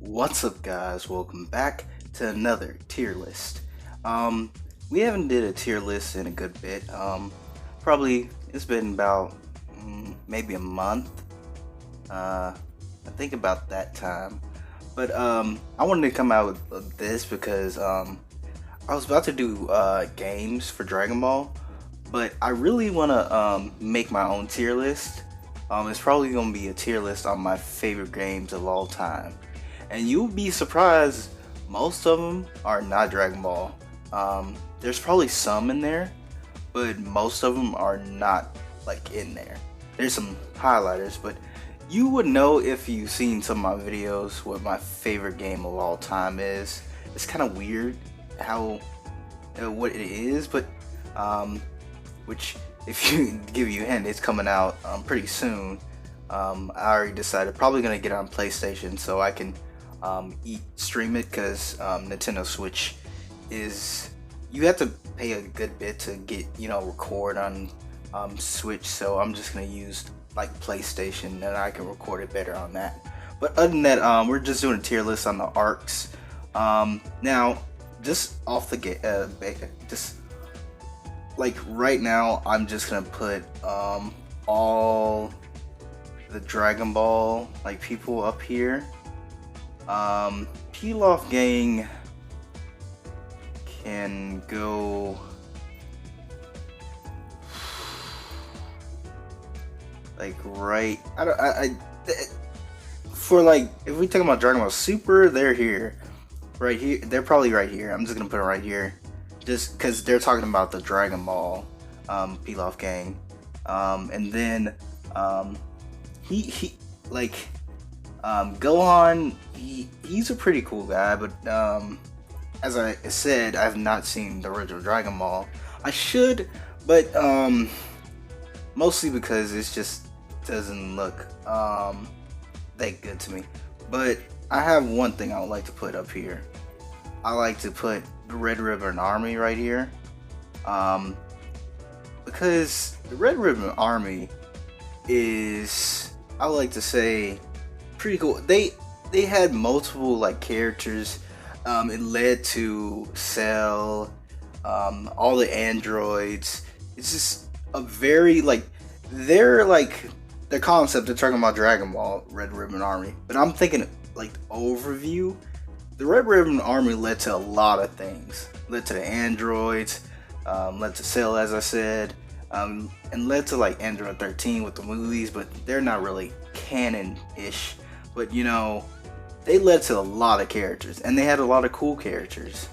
What's up, guys? Welcome back to another tier list. Um, we haven't did a tier list in a good bit. Probably it's been about maybe a month. I think about that time. But I wanted to come out with this because I was about to do games for Dragon Ball, but I really want to make my own tier list. It's probably gonna be a tier list on my favorite games of all time, and you'll be surprised. Most of them are not Dragon Ball. There's probably some in there, but most of them are not like in there. There's some highlighters, but you would know if you've seen some of my videos what my favorite game of all time is. It's kind of weird how what it is, but which if you give you a hint, it's coming out pretty soon. I already decided probably gonna get on PlayStation so I can stream it because Nintendo Switch is you have to pay a good bit to get record on Switch. So I'm just gonna use like PlayStation and I can record it better on that. But other than that, we're just doing a tier list on the arcs. Now, just off the just like right now, I'm just gonna put all the Dragon Ball like people up here. Pilaf Gang can go like right. For like if we talk about Dragon Ball Super, they're here, right here. They're probably right here. I'm just gonna put it right here, just because they're talking about the Dragon Ball Pilaf Gang, and then he like Gohan. He's a pretty cool guy, but as I said, I've not seen the original Dragon Ball. I should, but mostly because it just doesn't look that good to me. But I have one thing I would like to put up here. I like to put the Red Ribbon Army right here, because the Red Ribbon Army is, I would like to say, pretty cool. They had multiple like characters. It led to Cell, all the androids. It's just a very like the concept they're talking about Dragon Ball Red Ribbon Army, but I'm thinking like the overview. The Red Ribbon Army led to a lot of things. Led to the androids, led to Cell, as I said, and led to like Android 13 with the movies, but they're not really canon-ish. But they led to a lot of characters, and they had a lot of cool characters.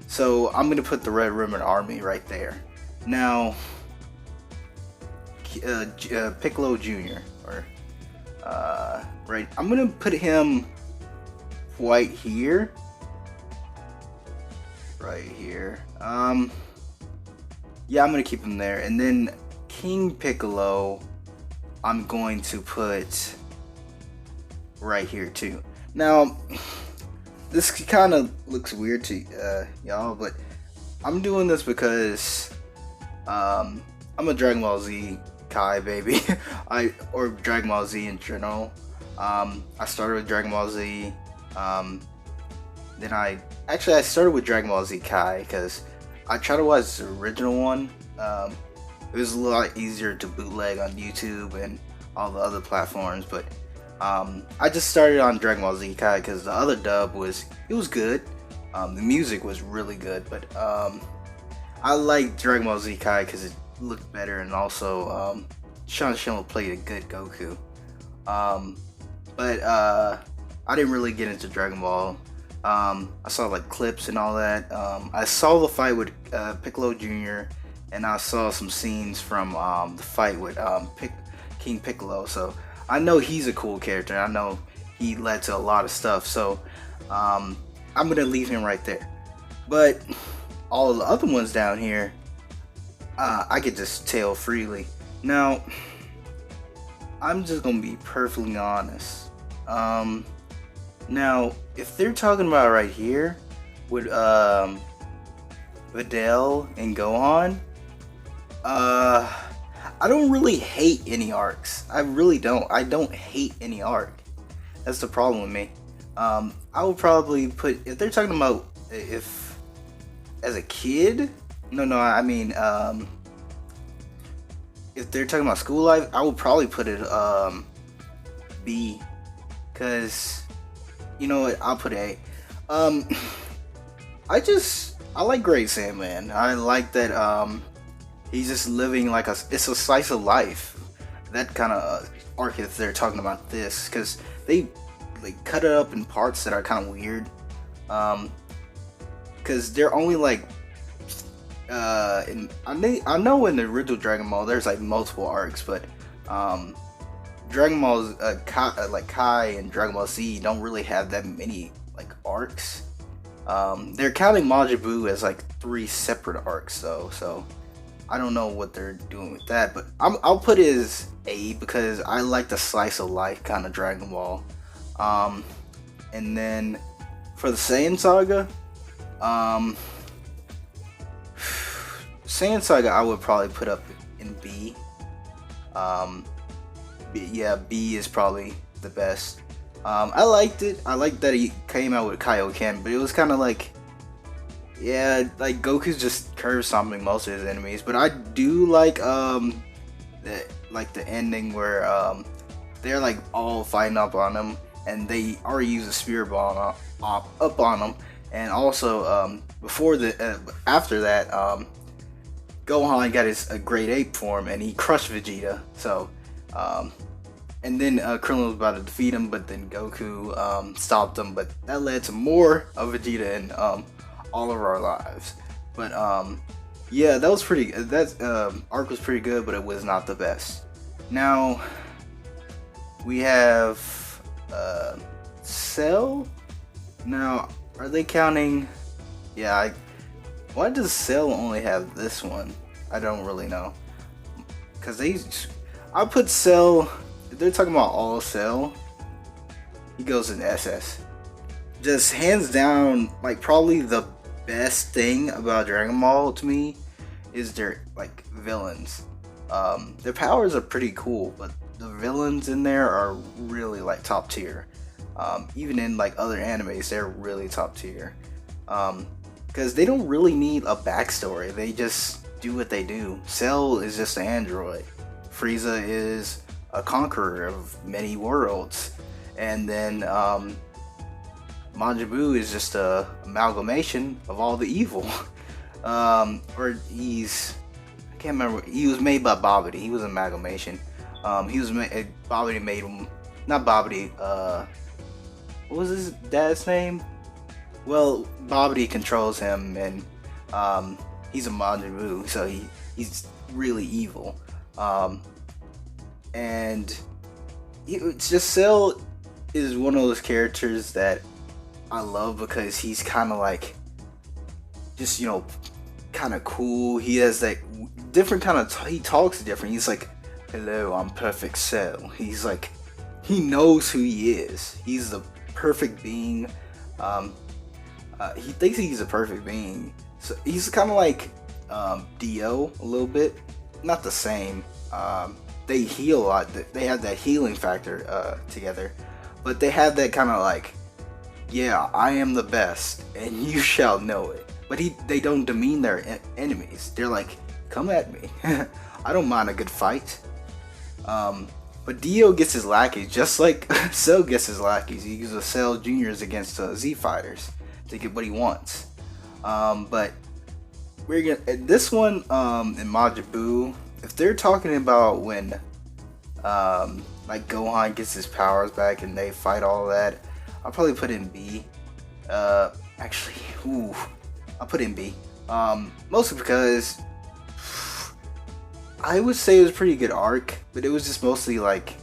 So I'm gonna put the Red Ribbon Army right there. Now, Piccolo Jr. or right, I'm gonna put him right here. Right here. Yeah, I'm gonna keep him there, and then King Piccolo, I'm going to put right here too. Now, this kind of looks weird to y'all, but I'm doing this because I'm a Dragon Ball Z Kai baby. Or Dragon Ball Z in general. I started with Dragon Ball Z. Then I started with Dragon Ball Z Kai because I tried to watch the original one. It was a lot easier to bootleg on YouTube and all the other platforms, but I just started on Dragon Ball Z Kai because the other dub was good. The music was really good, but I like Dragon Ball Z Kai because it looked better, and also Sean Schemmel played a good Goku. But I didn't really get into Dragon Ball. I saw like clips and all that. I saw the fight with Piccolo Jr. and I saw some scenes from the fight with King Piccolo. So I know he's a cool character. I know he led to a lot of stuff. So I'm gonna leave him right there. But all the other ones down here, I could just tell freely. Now, I'm just gonna be perfectly honest. Now, if they're talking about right here with Videl and Gohan, I don't really hate any arcs. I really don't. I don't hate any arc. That's the problem with me. I would probably put, if they're talking about if as a kid. No, I mean, if they're talking about school life, I would probably put it B, cause you know what? I'll put A. Um, I like Great Sandman. I like that he's just living like it's a slice of life. That kind of arc if they're talking about this, because they cut it up in parts that are kind of weird. Because they're only like I know in the original Dragon Ball there's like multiple arcs, but Dragon Ball's like Kai and Dragon Ball Z don't really have that many like arcs. They're counting Majin Buu as like 3 separate arcs though, so I don't know what they're doing with that. But I'll put it as A because I like the slice of life kind of Dragon Ball. And then for the Saiyan Saga, Saiyan Saga I would probably put up in B. Yeah, B is probably the best. I liked it. I liked that he came out with Kaioken, but it was kind of like, yeah, like Goku's just curve stomping most of his enemies. But I do like the ending where they're like all fighting up on him, and they already use a spirit ball up on him, and also before the after that Gohan got his Great Ape form and he crushed Vegeta. So and then Krillin was about to defeat him, but then Goku stopped him. But that led to more of Vegeta in all of our lives. But yeah, that was pretty. That arc was pretty good, but it was not the best. Now we have Cell. Now, are they counting? Yeah. Why does Cell only have this one? I don't really know. Cause I put Cell. If they're talking about all Cell, he goes in SS. Just hands down, like probably the best thing about Dragon Ball to me is their like villains. Their powers are pretty cool, but the villains in there are really like top tier. Even in like other animes, they're really top tier. Because they don't really need a backstory. They just do what they do. Cell is just an android. Frieza is a conqueror of many worlds. And then Majin Buu is just a amalgamation of all the evil. Or I can't remember. He was made by Babidi. He was an amalgamation. Babidi made him. Not Babidi. What was his dad's name? Well, Babidi controls him, and he's a Majin Buu, so he's really evil. And it's just Cell is one of those characters that I love because he's kind of like, just kind of cool. He has that different kind of. He talks different. He's like, "Hello, I'm Perfect Cell." He's like, he knows who he is. He's the perfect being. He thinks he's a perfect being. So he's kind of like Dio a little bit. Not the same. They heal a lot. They have that healing factor together. But they have that kind of like, yeah, I am the best, and you shall know it. But they don't demean their enemies. They're like, come at me. I don't mind a good fight. But Dio gets his lackeys, just like Cell gets his lackeys. He uses Cell Juniors against Z Fighters to get what he wants. But we're gonna this one in Majin Buu. If they're talking about when like Gohan gets his powers back and they fight all that, I'll probably put in B. Actually, I'll put in B. Mostly because I would say it was a pretty good arc, but it was just mostly like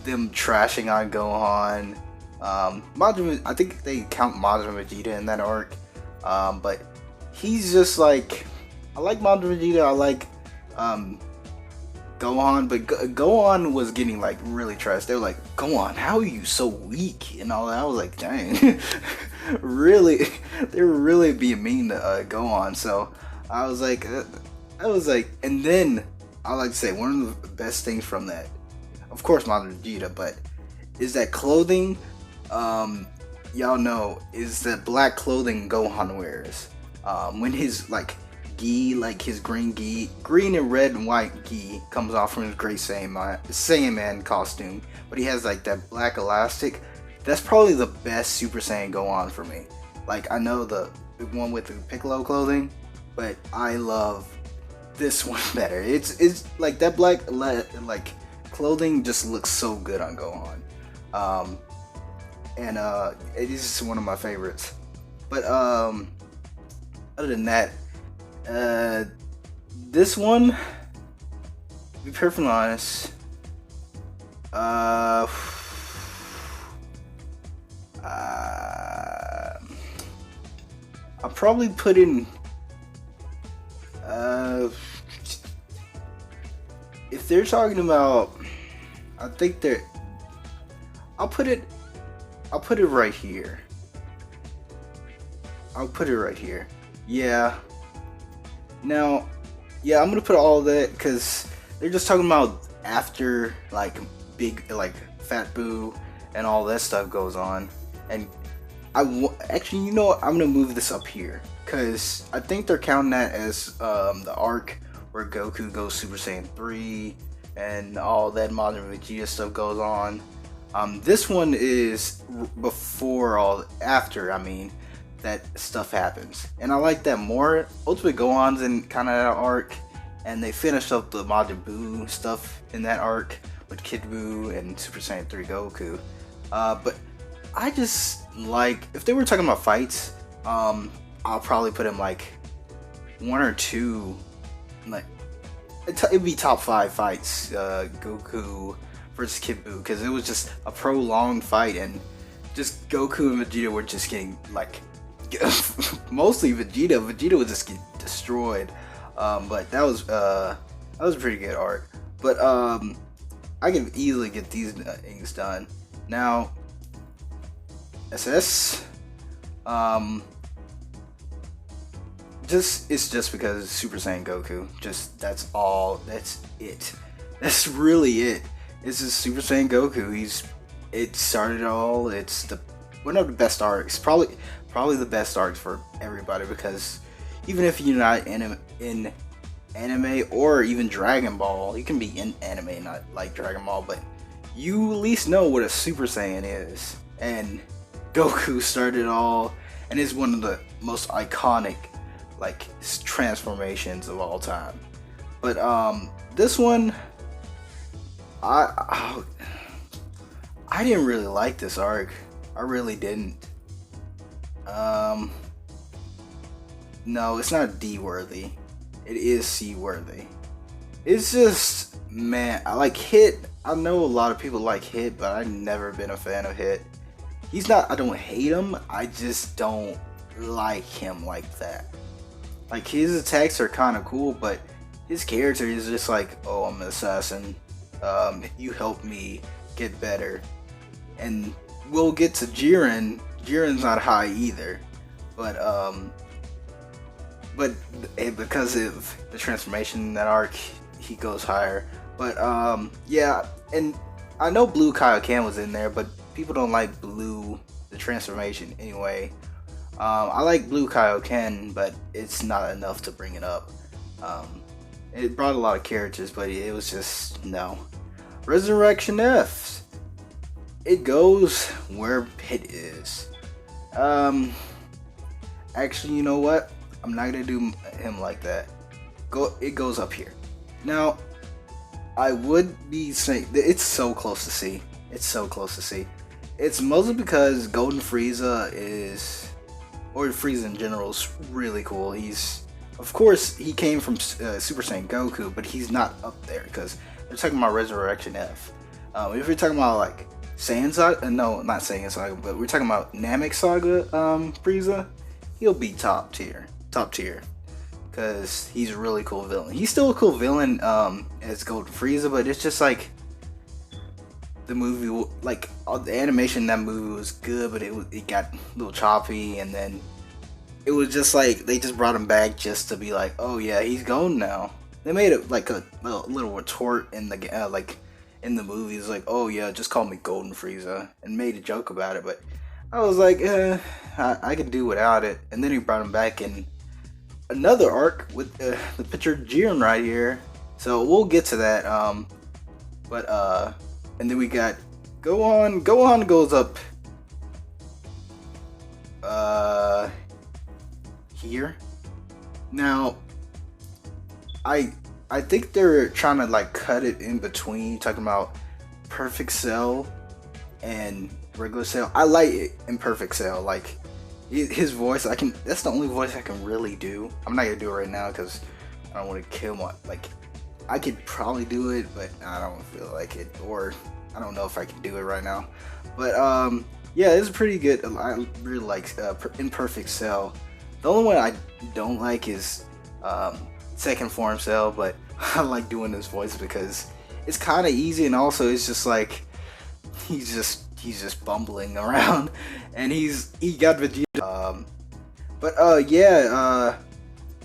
them trashing on Gohan. I think they count Majin Vegeta in that arc, but he's just like, I like Majin Vegeta, I like Gohan, but Gohan was getting like really trashed. They were like, Gohan, how are you so weak and all that. I was like, dang, really, they were really being mean to Gohan. So I was like, and then I like to say one of the best things from that, of course, Majin Vegeta, but is that clothing um, y'all know is that black clothing Gohan wears. When his like gi, like his green and red and white gi comes off from his Great Saiyaman costume, but he has like that black elastic. That's probably the best Super Saiyan Gohan for me. Like I know the one with the Piccolo clothing, but I love this one better. It's like that like clothing just looks so good on Gohan. Um, and it is just one of my favorites. But other than that, uh, this one, to be perfectly honest, uh, I'll probably put in uh, if they're talking about, I think they're. I'll put it. I'll put it right here. I'll put it right here. Yeah. Now, yeah, I'm gonna put all that because they're just talking about after like big like Fat Boo and all that stuff goes on, and actually, you know what? I'm gonna move this up here because I think they're counting that as the arc where Goku goes Super Saiyan 3 and all that modern Vegeta stuff goes on. This one is before after. I mean, that stuff happens, and I like that more. Ultimate Gohan's in kind of that arc, and they finished up the Majin Buu stuff in that arc with Kid Buu and Super Saiyan 3 Goku. But I just like if they were talking about fights, I'll probably put him like one or two, like it'd be top 5 fights. Goku versus Kid Buu because it was just a prolonged fight and just Goku and Vegeta were just getting like mostly Vegeta. Vegeta would just get destroyed. But that was a pretty good arc. But I can easily get these things done. Now SS it's just because it's Super Saiyan Goku. Just that's all. That's it. That's really it. It's just Super Saiyan Goku. It started all. It's one of the best arcs. Probably the best arcs for everybody because even if you're not in anime or even Dragon Ball, you can be in anime, not like Dragon Ball, but you at least know what a Super Saiyan is. And Goku started it all, and is one of the most iconic like transformations of all time. But this one, I didn't really like this arc. I really didn't. No, it's not D worthy. It is C worthy. It's just, man, I like Hit. I know a lot of people like Hit, but I've never been a fan of Hit. I don't hate him, I just don't like him like that. Like, his attacks are kind of cool, but his character is just like, oh, I'm an assassin. You help me get better. And we'll get to Jiren. Jiren's not high either. But because of the transformation in that arc, he goes higher. But yeah, and I know Blue Kaioken was in there, but people don't like Blue, the transformation anyway. I like Blue Kaioken, but it's not enough to bring it up. It brought a lot of characters, but it was just no. Resurrection F. It goes where Pit is. Actually, you know what? I'm not gonna do him like that. It goes up here. Now, I would be saying it's so close to C. It's so close to C. It's mostly because Golden Frieza or Frieza in general, is really cool. Of course, he came from Super Saiyan Goku, but he's not up there because they're talking about Resurrection F. If we're talking about like Saiyan Saga, no, not Saiyan Saga, but we're talking about Namek Saga, Frieza, he'll be top tier, because he's a really cool villain. He's still a cool villain as Golden Frieza, but it's just like the movie, like the animation in that movie was good, but it got a little choppy, and then it was just like they just brought him back just to be like, oh yeah, he's gone now. They made it like a little retort in the in the movie. He's like, "Oh yeah, just call me Golden Frieza," and made a joke about it. But I was like, I could do without it. And then he brought him back in another arc with the picture of Jiren right here. So we'll get to that. But and then we got Gohan. Gohan goes up here. Now I think they're trying to like cut it in between, talking about Perfect Cell and regular Cell. I like it in Perfect Cell. Like his voice, I can. That's the only voice I can really do. I'm not gonna do it right now because I don't want to kill my like. I could probably do it, but I don't feel like it, or I don't know if I can do it right now. But yeah, it's pretty good. I really like Imperfect Cell. The only one I don't like is Second Form Cell, but I like doing this voice because it's kind of easy, and also it's just like he's just bumbling around, and he got Vegeta.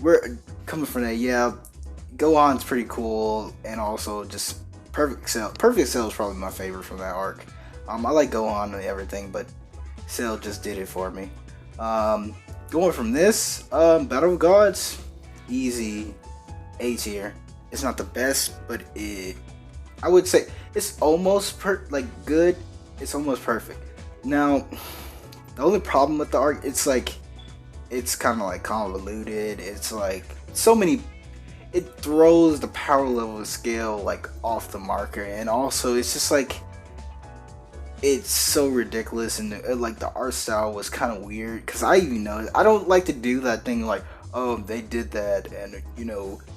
We're coming from that. Yeah, Gohan's pretty cool, and also just Perfect Cell. Perfect Cell is probably my favorite from that arc. I like Gohan and everything, but Cell just did it for me. Going from this, Battle of Gods, easy A tier. It's not the best, but I would say it's almost good. It's almost perfect. Now, the only problem with the arc, it's kind of like convoluted. It's like so many. It throws the power level scale like off the marker, and also it's just like it's so ridiculous, and like the art style was kind of weird. Cause I don't like to do that thing like, oh, they did that, and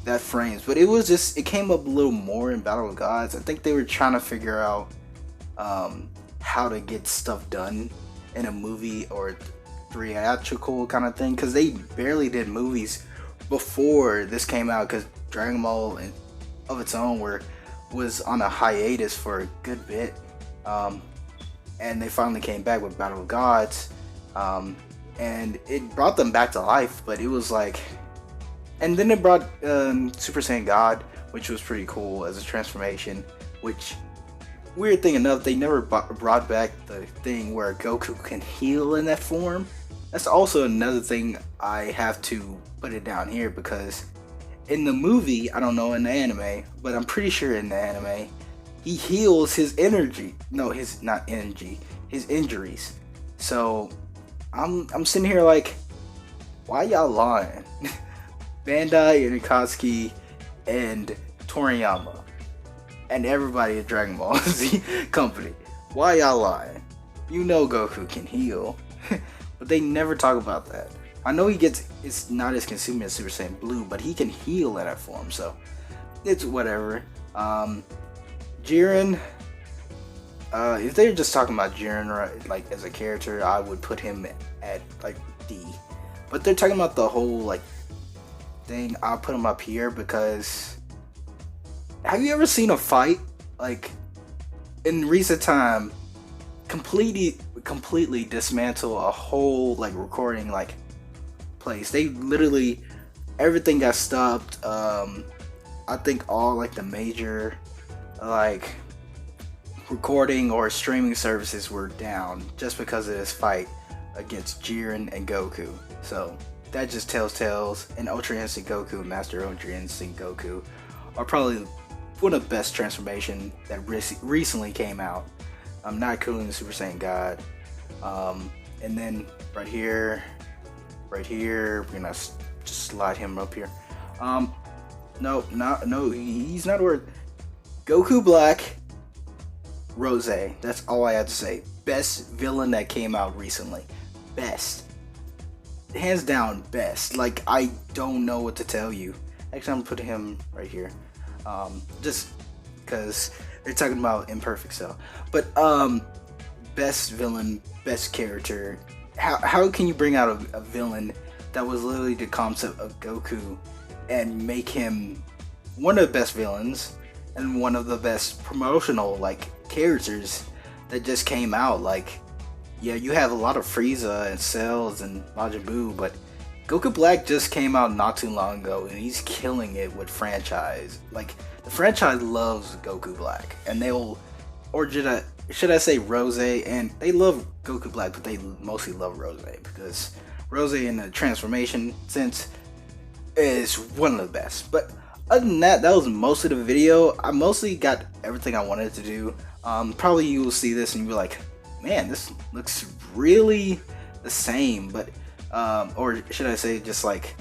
that frames. But it came up a little more in Battle of Gods. I think they were trying to figure out how to get stuff done in a movie or theatrical kind of thing, because they barely did movies before this came out, because Dragon Ball of its own was on a hiatus for a good bit, and they finally came back with Battle of Gods, and it brought them back to life. But it was like, and then it brought Super Saiyan God, which was pretty cool as a transformation. Which, weird thing enough, they never brought back the thing where Goku can heal in that form. That's also another thing I have to put it down here, because in the movie, I don't know in the anime, but I'm pretty sure in the anime, he heals his energy. No, his not energy, his injuries. So I'm sitting here like, why y'all lying? Bandai and Akatsuki and Toriyama and everybody at Dragon Ball Z company, why y'all lying? Goku can heal. But they never talk about that. I know it's not as consuming as Super Saiyan Blue, but he can heal in that form, so it's whatever. Jiren, if they're just talking about Jiren like as a character, I would put him at like D. But they're talking about the whole like thing, I'll put him up here, because have you ever seen a fight like in recent time completely dismantle a whole like recording like place? They literally, everything got stopped. I think all like the major like recording or streaming services were down just because of this fight against Jiren and Goku. So that just tells tales. And Ultra Instinct Goku and Master Ultra Instinct Goku are probably one of the best transformation that recently came out. I'm not including the Super Saiyan God. And then right here, we're gonna just slide him up here. No, he's not worth. Goku Black, Rose. That's all I have to say. Best villain that came out recently. Best. Hands down, best. Like, I don't know what to tell you. Actually, I'm putting him right here. Just because they're talking about Imperfect Cell. But, best villain, best character. How can you bring out a villain that was literally the concept of Goku and make him one of the best villains and one of the best promotional like characters that just came out? Like, yeah, you have a lot of Frieza and Cells and Majin Buu, but Goku Black just came out not too long ago, and he's killing it with franchise. Like, the franchise loves Goku Black, and they will, or should I say Rose, and they love Goku Black, but they mostly love Rose because Rose in the transformation sense is one of the best. But other than that, that was most of the video. I mostly got everything I wanted to do. Probably you will see this and you're like, man, this looks really the same, but or should I say just like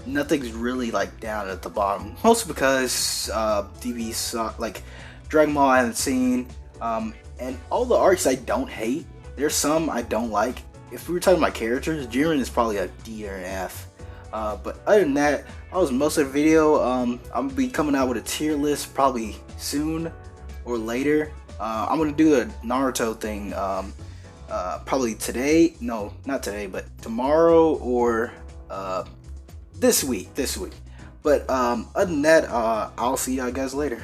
nothing's really like down at the bottom, mostly because DB saw like Dragon Ball I haven't seen, and all the arcs I don't hate. There's some I don't like. If we were talking about characters, Jiren is probably a D or an F. But other than that, that was most of the video. I'm gonna be coming out with a tier list probably soon or later. I'm gonna do a Naruto thing probably today. No, not today, but tomorrow or this week. But other than that, I'll see y'all guys later.